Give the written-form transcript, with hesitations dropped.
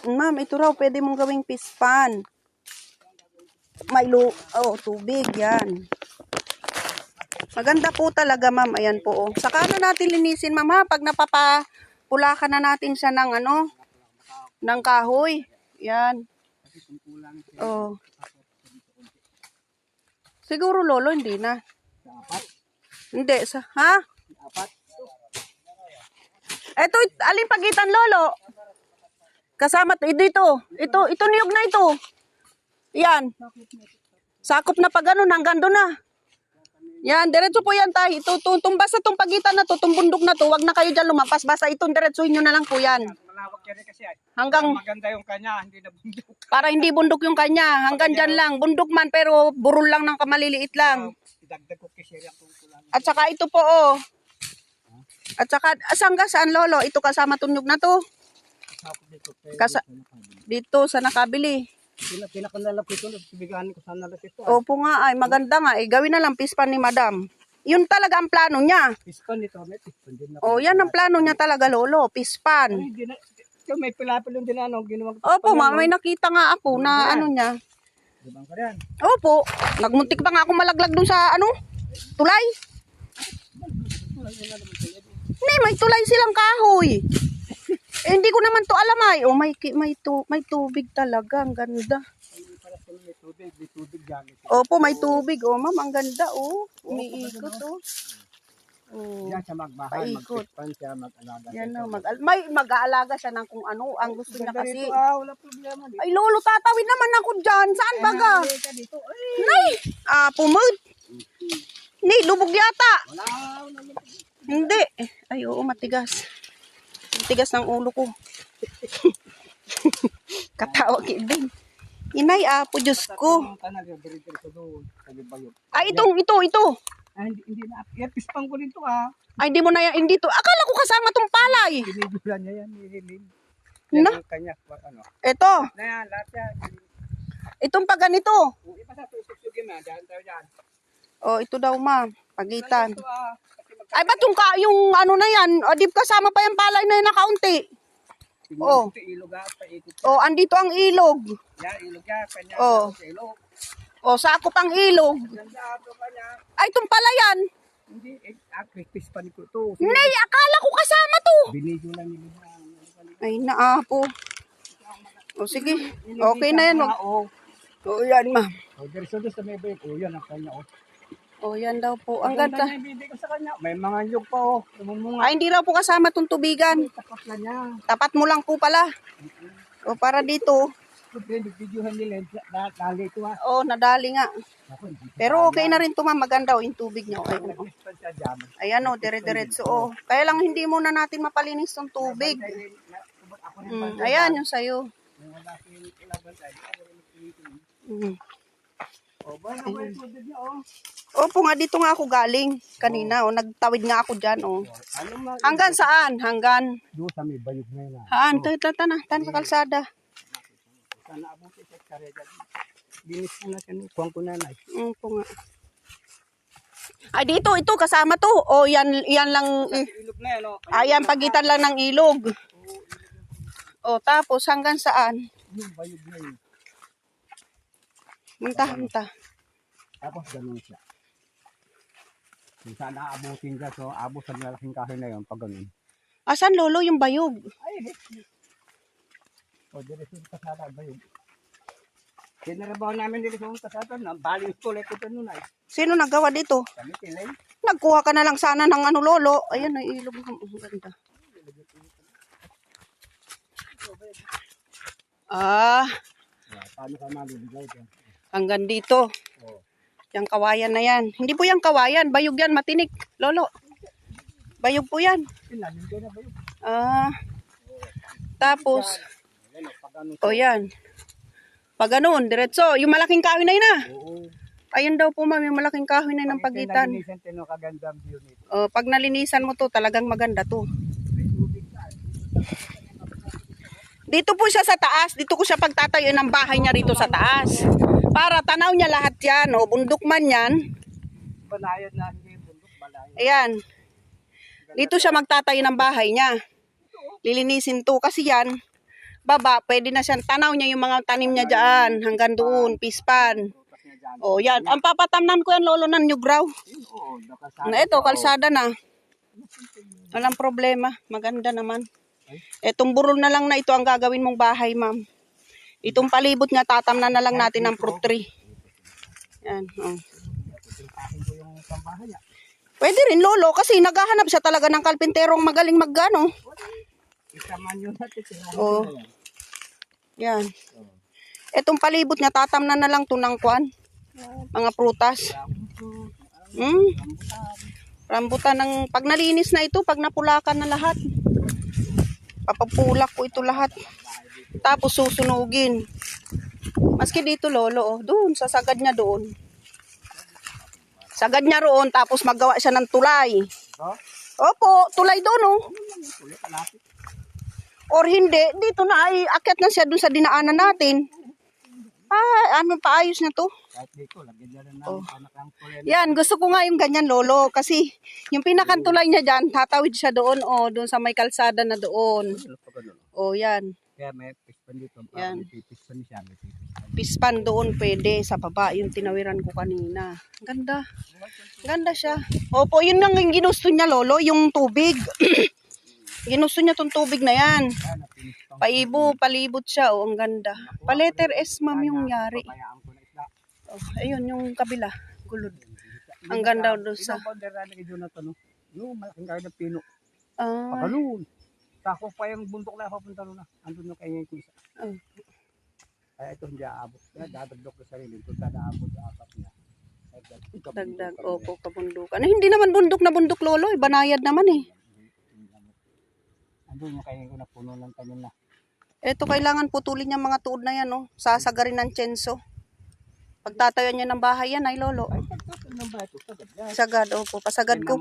Ma'am, ito raw, pwede mong gawing pispan. May tubig, yan. Maganda po talaga, ma'am. Ayan po, oh. Saka na natin linisin, ma'am, ha? Pag napapapulakan na natin siya ng, ng kahoy. Yan. Oh. Siguro, lolo, hindi na. Hindi, ha? Ito, alin pagitan, lolo? Kasama, dito. Ito niyog na ito. Yan. Sakop na pag ganun, hanggang doon na. Yan, diretso po yan tayo. Basta itong pagitan na to, itong bundok na to, wag na kayo dyan lumampas. Basta itong diretsuhin nyo na lang po yan. Malawak yan kasi ay. Hanggang, Maganda yung kanya, hindi na bundok. para hindi bundok yung kanya. Hanggang dyan lang. Bundok man, pero burol lang ng kamaliliit lang. Idagdag ko kasi yan kung kulang. At saka ito po, oh. At saka, saan lolo? Ito kasama tunyog na to. Dito sa nakabili. Pinakanlalap ito, bigahan ko sana lang ito. Opo nga ay, maganda nga. Gawin na lang pispan ni madam. Yun talaga ang plano niya. Pispan nito, may pispan din na. Oh, yan ang plano niya talaga, lolo. Pispan. Ay, hindi na. Ito, may pilapilon din ginawa. Opo, ma, may nakita nga ako na niya. Diba ka yan? Opo, nagmuntik pa nga ako malaglag dun sa tulay. Hindi, may tulay silang kahoy. Hindi ko naman to alam ay. Oh, may tubig talaga, ang ganda. May tubig dyan. Opo, may tubig. Oh, ma'am, ang ganda, oh. Umiikot, oh. Oh. Yan siya magbahay, Paikot. magpispan siya, mag-alaga. Yan na, mag-aalaga siya ng kung ano ang gusto niya kasi. Wala problema dito. Ay, lolo, tatawid naman ako dyan. Saan baga? Dito. Nay, pumod. Ni, lubog yata. Wala. Hindi. Ay, oo, matigas. Matigas ng ulo ko. Katawa din. Inay, po, Diyos ko. Ay, ito. Ay, hindi na. Yan, pispan ko dito Ay, hindi mo na yan. Hindi to. Akala ko kasama tong palay. Binibula niya yan, nililin. Na? Yan ang kanya, Ito. Na yan, lahat yan. Itong pag ganito. Iba sa susugin na, dyan tayo dyan. Oh, ito daw, ma'am. Pagitan. Ito Ay, ba't yung na yan? O, di kasama pa yung palay na yun na kaunti. Oh. Ilog paikot. Oh, andito ang ilog. Yan, ilog yan, kanya. Oh. Ilog. Oh, sakop ang ilog. Ganda, kanya. Ay, itong palayan. Hindi, pispan ko to. Nay, akala ko kasama to. Binidyo lang nila. Ay, naapo. O, sige. Okay na yan. Oo. O, yan, ma'am. O, diretso doon sa may bayit. O, yan ang kanya. O, yan daw po. Ang ganda. Ibibigay ko sa kanya. May mga nyug pa, Lumunga. Ay, hindi raw po kasama itong tubigan. Tapat na niya. Tapat mo lang po pala. O, para dito. Videohan nila. Dali ito, O, nadali nga. Pero okay na rin to, ma'am. Maganda o, yung tubig niya. Ayan, o. Pispan siya dyan. Ayan, o, dire-diretso. O. Kaya lang hindi muna natin mapalinis tong tubig. Ayan, yung sayo. Opo nga, dito nga ako galing kanina. O, nagtawid nga ako dyan. O. Hanggang saan? Hanggang? Doon sa may bayog na yun. Haan, tan sa kalsada. Sana abuti sa karega. Dinis ko na siya. Kuwang ko na. Opo nga. Ay, dito, ito, kasama to. O, yan lang. Ilog na yan, Ayan, pagitan lang ng ilog. O, tapos hanggang saan? Yung bayog na yun. Munta. Tapos ganun siya. Kung saan aabutin ka, so abot sa malaking kahoy na yun, pag ganun. Asan, lolo, yung bayog? Ay, o, diretso yung kasada, bayog. Kinarabaw namin diretso yung kasada na, baling ulit ito nun ay. Sino naggawa dito? Kami tilay. Nagkuha ka na lang sana ng lolo. Ayan, ay ilog ng ganda. Paano ka maliligaw dyan? Hanggang dito. Oo. Yung kawayan na yan. Hindi po yung kawayan. Bayog yan, matinik. Lolo. Bayog po yan. Pinalim ko na bayog. Tapos, yan. Pag ganun, diretso. Yung malaking kahoy na yun Oo. Ayun daw po, ma'am, yung malaking kahoy na yun ng pagitan. Pag nalinisan mo to, talagang maganda to. Dito po siya sa taas. Dito ko siya pagtatayo ng bahay niya rito sa taas. Para tanaw niya lahat yan. O, bundok man yan. Balayan na, hindi bundok, balayan. Ayan. Dito siya magtatayo ng bahay niya. Lilinisin to. Kasi yan, baba, pwede na siya. Tanaw niya yung mga tanim niya dyan. Hanggang doon, pispan. Prutas niya dyan. O, yan. Ang papatamnan ko yan, lolo, ng New Grow. Oo, nakasama. Na ito, kalsada na. Walang problema. Maganda naman. Etong burol na lang na ito ang gagawin mong bahay, ma'am. Itong palibot nga, tatamnan na lang natin ng fruit tree. Yan, o. Prutas ko yung pambahay. Pwede rin, lolo, kasi naghahanap siya talaga ng kalpinterong magaling maggano. Isa man yun natin. Oo. Yan. Etong palibot niya, tatamnan na lang to ng kwan. Mga prutas. Rambutan ng, pag nalinis na ito, pag napulakan na lahat. Papapulak ko ito lahat. Tapos susunugin. Maski dito, lolo, oh, doon, sa sagad niya doon. Sagad niya roon, tapos maggawa siya ng tulay. Oh? Opo, tulay doon, oh. Or hindi, dito na ay akyat na siya doon sa dinaanan natin. Ano paayos na to? Kahit dito, lagyan niya rin Oh. ng panakang tulay. Yan, gusto ko nga yung ganyan, lolo. Kasi yung pinakantulay niya dyan, tatawid siya doon, oh, doon sa may kalsada na doon. Oh, yan. Kaya may pispan dito. Yan. May pispan siya. May pispan. Pispan doon pwede sa baba, yung tinawiran ko kanina. Ganda. Ganda siya. Opo, yun lang yung ginusto niya, lolo, yung tubig. Ginusto niya tong tubig na yan. Palibot siya, oh, ang ganda. Pa-letter S, ma'am, yung yari. Pabayaan ko na isla. Oh, ayun, yung kabila. Gulod. Ang ganda doon sa... Isang powder na nagiging na ito, no? Yung malaking kaya ng pino. Ah, Pagaloon. Tako pa yung bundok na papunta ron na. Andun yung kaya yung isa. oh. Kaya ito hindi aabot. Kaya dadagdok ko sarili. Ito aabot sa apat niya. Dagdag, opo, kabundukan. Hindi naman bundok na bundok, lolo. Banayad naman eh. Andun yung kaya ko na puno ng tanim na. Ito, kailangan putulin niya mga tuod na yan, oh. Sasagarin ng tsenso. Pagtatayo niya ng bahay yan, ay lolo. Ay, pagkakal ng bahay ito. Sagad yan. Sagad, opo. Pasagad ko